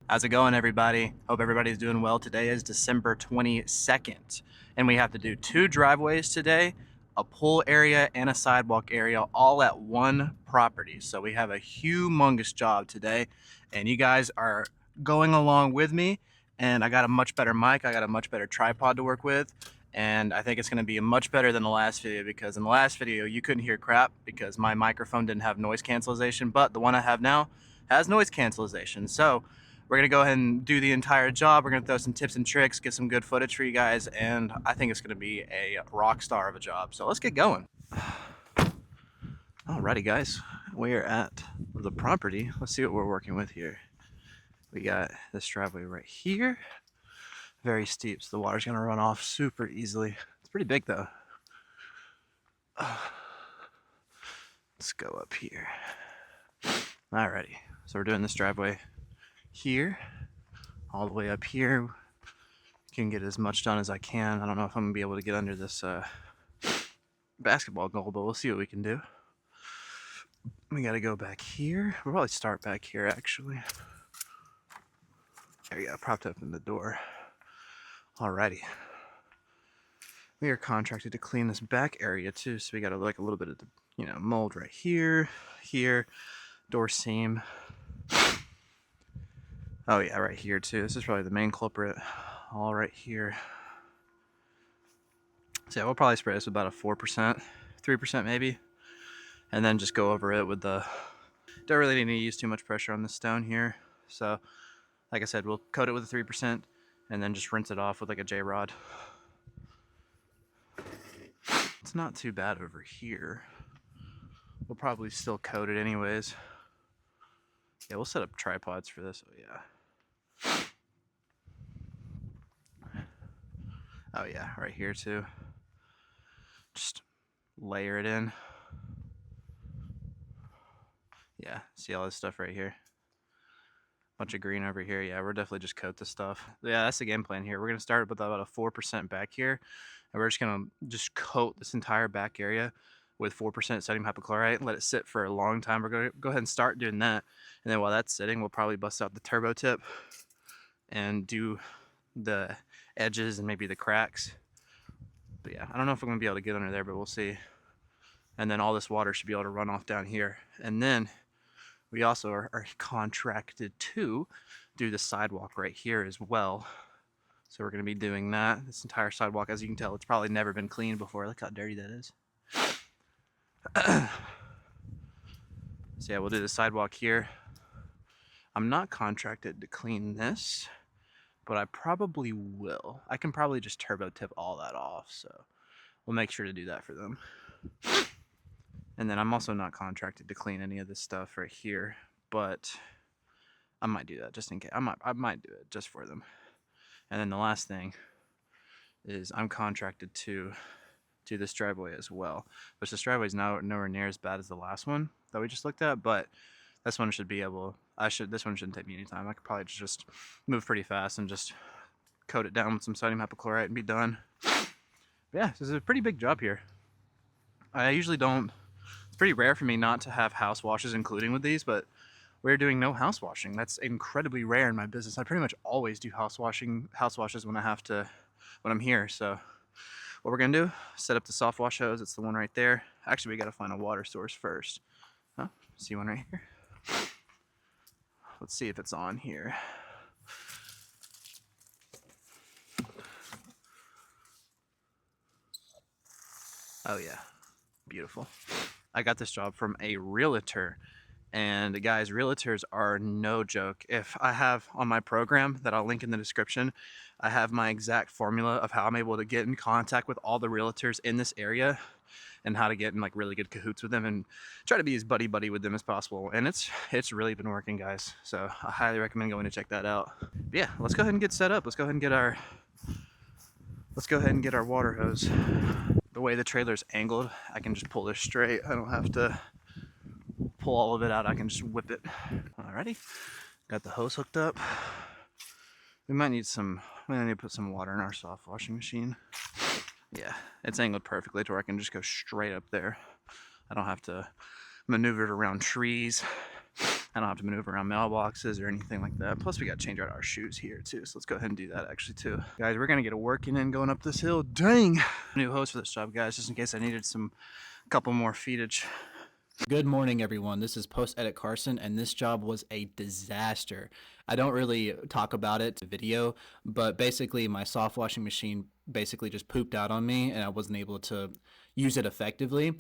How's it going, everybody? Hope everybody's doing well. Today is December 22nd, and we have to do 2 driveways today, a pool area and a sidewalk area, all at one property. So we have a humongous job today, and you guys are going along with me, and I got a much better mic, I got a much better tripod to work with, and I think it's going to be much better than the last video, because in the last video you couldn't hear crap because my microphone didn't have noise cancellation, but the one I have now has noise cancellation. So we're going to go ahead and do the entire job. We're going to throw some tips and tricks, get some good footage for you guys, and I think it's going to be a rock star of a job. So let's get going. Alrighty, guys. We are at the property. Let's see what we're working with here. We got this driveway right here. Very steep, so the water's going to run off super easily. It's pretty big, though. Let's go up here. Alrighty. So we're doing this driveway here, all the way up here. Can get as much done as I can. I don't know if I'm gonna be able to get under this basketball goal, but we'll see what we can do. We gotta go back here. We'll probably start back here, actually. There we go, propped up in the door. Alrighty. We are contracted to clean this back area too, so we got like a little bit of the, mold right here, door seam. Oh yeah, right here too. This is probably the main culprit. All right here. So yeah, we'll probably spray this with about a 4%, 3% maybe, and then just go over it with the. Don't really need to use too much pressure on the stone here. So, like I said, we'll coat it with a 3%, and then just rinse it off with like a J-rod. It's not too bad over here. We'll probably still coat it anyways. Yeah, we'll set up tripods for this. Oh yeah. Oh yeah, right here too. Just layer it in. Yeah, see all this stuff right here? Bunch of green over here. Yeah, we're definitely just coat this stuff. Yeah, that's the game plan here. We're gonna start with about a 4% back here, and we're just gonna coat this entire back area with 4% sodium hypochlorite, let it sit for a long time. We're gonna go ahead and start doing that, and then while that's sitting, we'll probably bust out the turbo tip and do the edges and maybe the cracks. But yeah, I don't know if I'm gonna be able to get under there, but we'll see. And then all this water should be able to run off down here. And then we also are contracted to do the sidewalk right here as well. So we're gonna be doing that. This entire sidewalk, as you can tell, it's probably never been cleaned before. Look how dirty that is. So yeah, we'll do the sidewalk here. I'm not contracted to clean this, but I probably will. I can probably just turbo tip all that off, so we'll make sure to do that for them. And then I'm also not contracted to clean any of this stuff right here, but I might do that just in case. I might do it just for them. And then the last thing is I'm contracted to do this driveway as well, which this driveway is nowhere near as bad as the last one that we just looked at, but this one should be able. This one shouldn't take me any time. I could probably just move pretty fast and just coat it down with some sodium hypochlorite and be done. But yeah, this is a pretty big job here. I usually don't. It's pretty rare for me not to have house washes including with these, but we're doing no house washing. That's incredibly rare in my business. I pretty much always do house washes when I'm here. So what we're gonna do, set up the soft wash hose. It's the one right there. Actually, we gotta find a water source first. Oh, see one right here? Let's see if it's on here. Oh yeah, beautiful. I got this job from a realtor, and guys, realtors are no joke. If I have on my program that I'll link in the description, I have my exact formula of how I'm able to get in contact with all the realtors in this area and how to get in like really good cahoots with them and try to be as buddy with them as possible. And it's really been working, guys. So I highly recommend going to check that out. But yeah, let's go ahead and get set up. Let's go ahead and get our water hose. The way the trailer's angled, I can just pull this straight. I don't have to pull all of it out. I can just whip it. Alrighty, got the hose hooked up. We might need to put some water in our soft washing machine. Yeah, it's angled perfectly to where I can just go straight up there. I don't have to maneuver it around trees. And I don't have to maneuver around mailboxes or anything like that. Plus we got to change out our shoes here too. So let's go ahead and do that actually too. Guys, we're going to get a working in going up this hill. Dang. New host for this job, guys, just in case I needed some couple more feetage. Good morning, everyone. This is Post Edit Carson, and this job was a disaster. I don't really talk about it in video, but basically my soft washing machine basically just pooped out on me, and I wasn't able to use it effectively.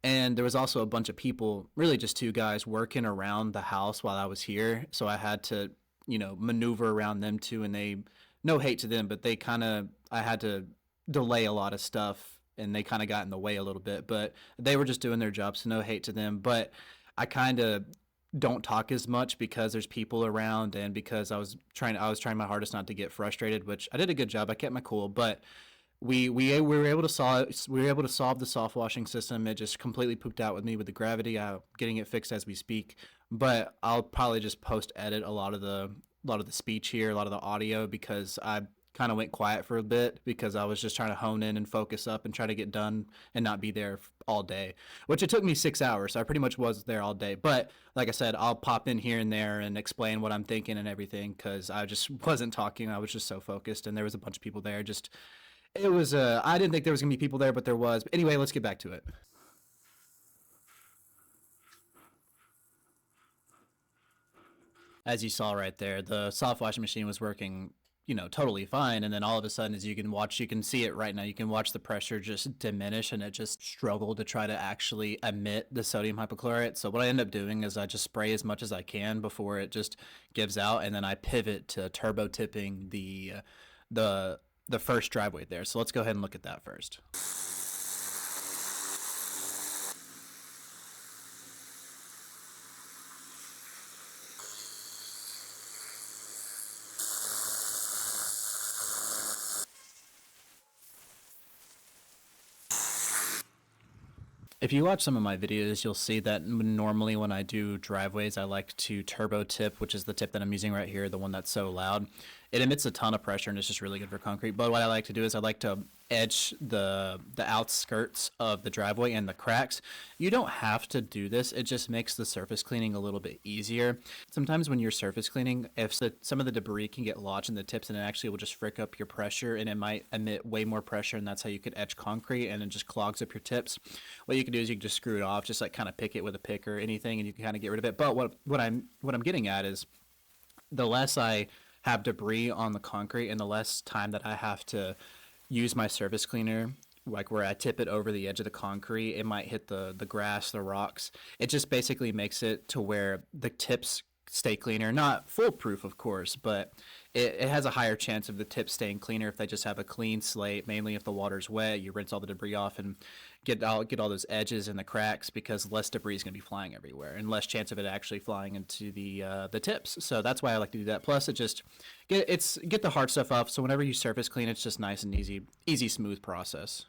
And there was also a bunch of people, really just two guys, working around the house while I was here, so I had to, maneuver around them too. And they, no hate to them, but I had to delay a lot of stuff, and they kind of got in the way a little bit, but they were just doing their job, so no hate to them. But I kind of don't talk as much because there's people around, and because I was trying my hardest not to get frustrated, which I did a good job. I kept my cool, but we were able to solve the soft washing system. It just completely pooped out with me with the gravity. I'm getting it fixed as we speak, but I'll probably just post edit a lot of the speech here, a lot of the audio, because I kind of went quiet for a bit because I was just trying to hone in and focus up and try to get done and not be there all day, which it took me 6 hours. So I pretty much was there all day. But like I said, I'll pop in here and there and explain what I'm thinking and everything, because I just wasn't talking. I was just so focused, and there was a bunch of people there. I didn't think there was gonna be people there, but there was. But anyway, let's get back to it. As you saw right there, the soft washing machine was working, totally fine. And then all of a sudden, as you can see it right now, you can watch the pressure just diminish, and it just struggled to try to actually emit the sodium hypochlorite. So what I end up doing is I just spray as much as I can before it just gives out, and then I pivot to turbo tipping the first driveway there. So let's go ahead and look at that first. If you watch some of my videos, you'll see that normally when I do driveways, I like to turbo tip, which is the tip that I'm using right here, the one that's so loud. It emits a ton of pressure, and it's just really good for concrete. But what I like to do is I like to edge the outskirts of the driveway and the cracks. You don't have to do this. It just makes the surface cleaning a little bit easier. Sometimes when you're surface cleaning, some of the debris can get lodged in the tips, and it actually will just frick up your pressure, and it might emit way more pressure, and that's how you could edge concrete, and it just clogs up your tips. What you can do is you can just screw it off, just like kind of pick it with a pick or anything, and you can kind of get rid of it. But what I'm getting at is, the less I have debris on the concrete and the less time that I have to use my surface cleaner, like where I tip it over the edge of the concrete, it might hit the grass, the rocks. It just basically makes it to where the tips stay cleaner. Not foolproof, of course, but it has a higher chance of the tips staying cleaner if they just have a clean slate. Mainly if the water's wet, you rinse all the debris off and get all those edges and the cracks, because less debris is going to be flying everywhere and less chance of it actually flying into the tips. So that's why I like to do that. Plus, it just get the hard stuff off. So whenever you surface clean, it's just nice and easy, smooth process.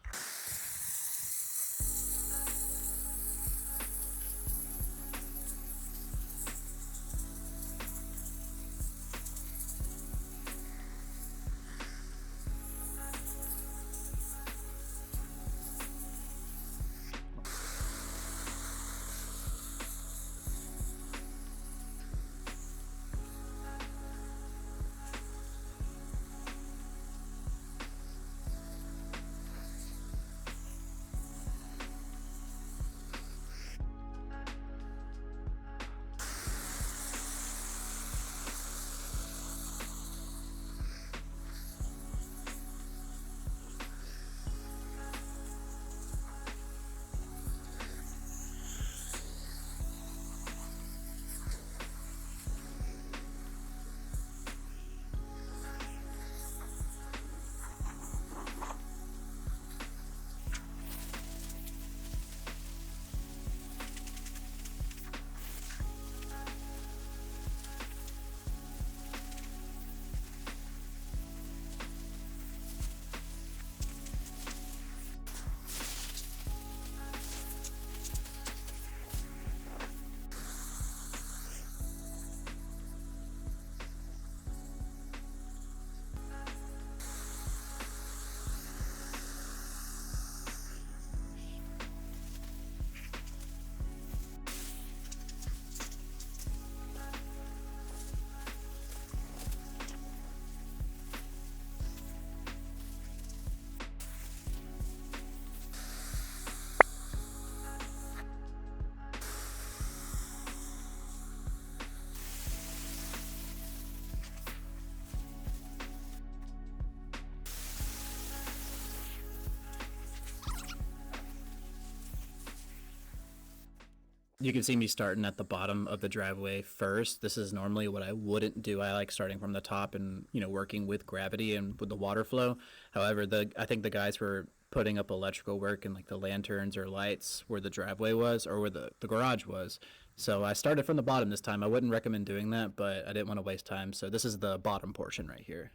You can see me starting at the bottom of the driveway first. This is normally what I wouldn't do. I like starting from the top and, working with gravity and with the water flow. However, I think the guys were putting up electrical work and like the lanterns or lights where the driveway was or where the garage was. So I started from the bottom this time. I wouldn't recommend doing that, but I didn't want to waste time. So this is the bottom portion right here.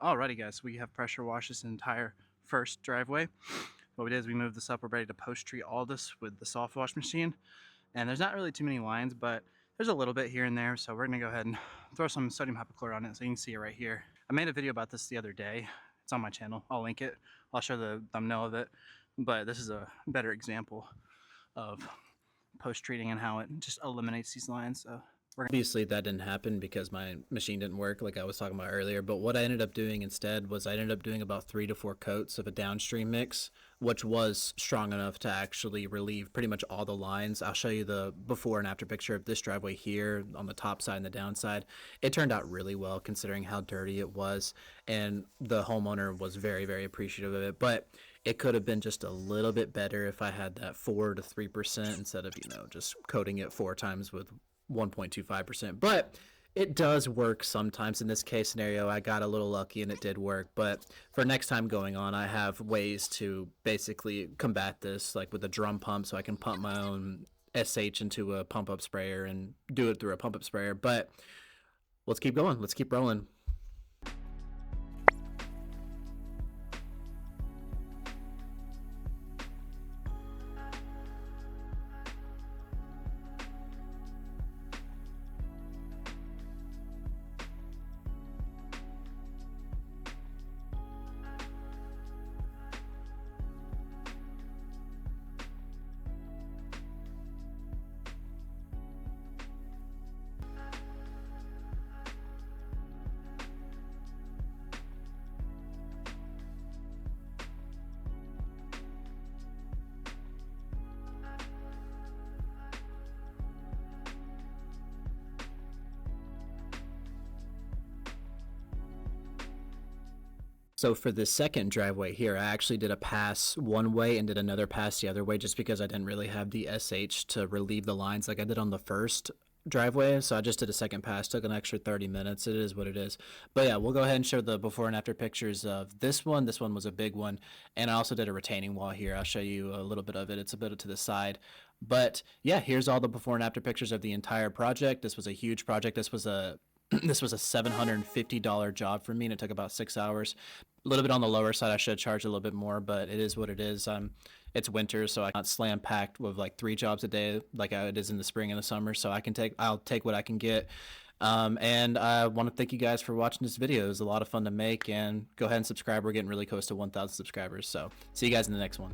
Alrighty guys, we have pressure washed this entire first driveway. What we did is we moved this up. We're ready to post treat all this with the soft wash machine. And there's not really too many lines, but there's a little bit here and there. So we're gonna go ahead and throw some sodium hypochlorite on it so you can see it right here. I made a video about this the other day. It's on my channel. I'll link it. I'll show the thumbnail of it. But this is a better example of post treating and how it just eliminates these lines. So obviously that didn't happen because my machine didn't work like I was talking about earlier, but what I ended up doing instead was I ended up doing about 3 to 4 coats of a downstream mix, which was strong enough to actually relieve pretty much all the lines. I'll show you the before and after picture of this driveway here on the top side and the downside. It turned out really well considering how dirty it was, and the homeowner was very, very appreciative of it, but it could have been just a little bit better if I had that 4 to 3% instead of, just coating it 4 times with 1.25%, but it does work sometimes. In this case scenario, I got a little lucky and it did work, but for next time going on, I have ways to basically combat this, like with a drum pump, so I can pump my own SH into a pump up sprayer and do it through a pump up sprayer. But let's keep going, let's keep rolling. So for the second driveway here, I actually did a pass one way and did another pass the other way just because I didn't really have the SH to relieve the lines like I did on the first driveway. So I just did a second pass, took an extra 30 minutes. It is what it is. But yeah, we'll go ahead and show the before and after pictures of this one. This one was a big one. And I also did a retaining wall here. I'll show you a little bit of it. It's a bit to the side. But yeah, here's all the before and after pictures of the entire project. This was a huge project. This was a $750 job for me, and it took about 6 hours. A little bit on the lower side. I should charge a little bit more, but it is what it is. It's winter, so I can't slam packed with like 3 jobs a day like it is in the spring and the summer. So I'll take what I can get. And I want to thank you guys for watching this video. It was a lot of fun to make, and go ahead and subscribe. We're getting really close to 1,000 subscribers. So see you guys in the next one.